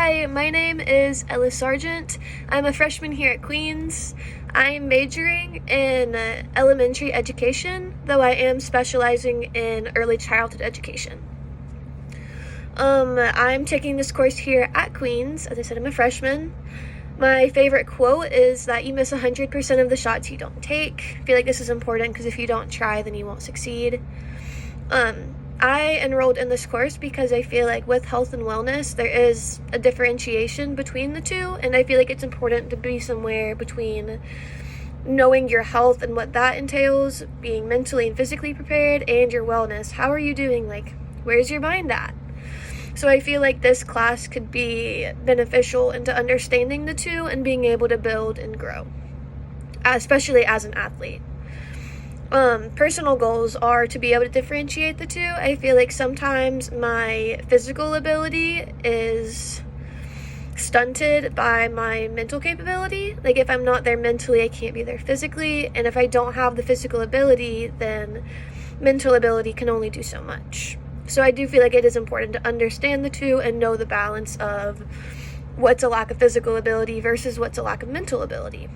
Hi, my name is Ellis Sargent. I'm a freshman here at Queens. I'm majoring in elementary education, though I am specializing in early childhood education. I'm taking this course here at Queens. As I said, I'm a freshman. My favorite quote is that you miss 100% of the shots you don't take. I feel like this is important because if you don't try, then you won't succeed. I enrolled in this course because I feel like with health and wellness, there is a differentiation between the two, and I feel like it's important to be somewhere between knowing your health and what that entails, being mentally and physically prepared, and your wellness. How are you doing? Like, where's your mind at? So I feel like this class could be beneficial into understanding the two and being able to build and grow, especially as an athlete. Personal goals are to be able to differentiate the two. I feel like sometimes my physical ability is stunted by my mental capability. Like if I'm not there mentally, I can't be there physically. And if I don't have the physical ability, then mental ability can only do so much. So I do feel like it is important to understand the two and know the balance of what's a lack of physical ability versus what's a lack of mental ability.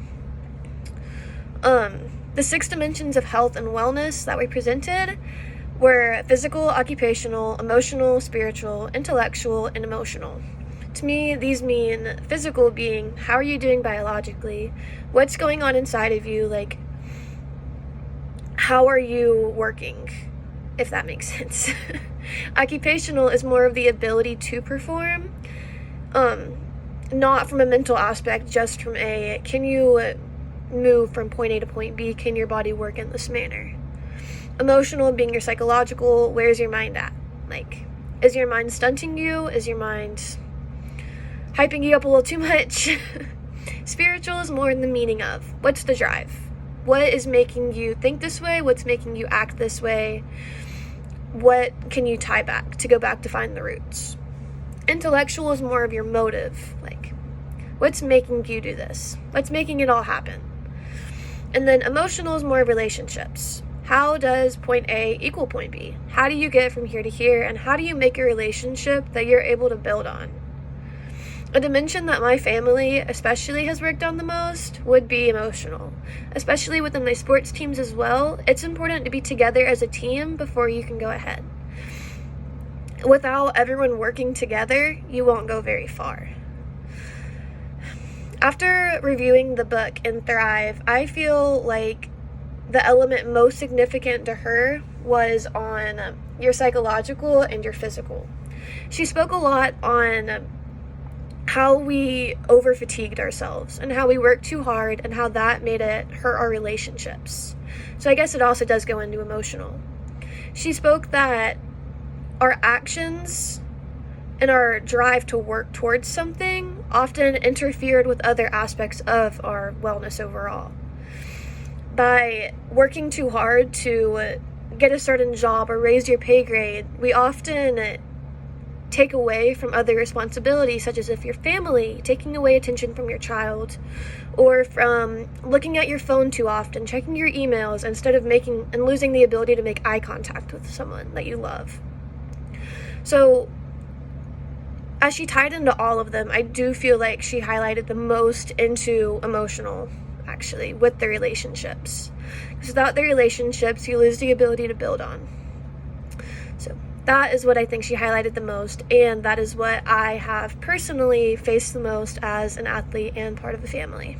The 6 dimensions of health and wellness that we presented were physical, occupational, emotional, spiritual, intellectual, and emotional. To me, these mean physical being, how are you doing biologically? What's going on inside of you? Like, how are you working? If that makes sense. Occupational is more of the ability to perform, not from a mental aspect, just from a, can you move from point A to point B? Can your body work in this manner? Emotional being your psychological, where's your mind at? Like, is your mind stunting you? Is your mind hyping you up a little too much? Spiritual is more in the meaning of, what's the drive? What is making you think this way? What's making you act this way? What can you tie back to go back to find the roots? Intellectual is more of your motive, like, what's making you do this? What's making it all happen? And then emotional is more relationships. How does point A equal point B? How do you get from here to here? And how do you make a relationship that you're able to build on? A dimension that my family especially has worked on the most would be emotional. Especially within my sports teams as well. It's important to be together as a team before you can go ahead. Without everyone working together, you won't go very far. After reviewing the book in Thrive, I feel like the element most significant to her was on your psychological and your physical. She spoke a lot on how we over-fatigued ourselves and how we worked too hard and how that made it hurt our relationships. So I guess it also does go into emotional. She spoke that our actions and our drive to work towards something often interfered with other aspects of our wellness overall. By working too hard to get a certain job or raise your pay grade, we often take away from other responsibilities, such as if your family, taking away attention from your child, or from looking at your phone too often, checking your emails instead of making and losing the ability to make eye contact with someone that you love. So as she tied into all of them, I do feel like she highlighted the most into emotional, actually, with the relationships. Because without the relationships, you lose the ability to build on. So that is what I think she highlighted the most, and that is what I have personally faced the most as an athlete and part of the family.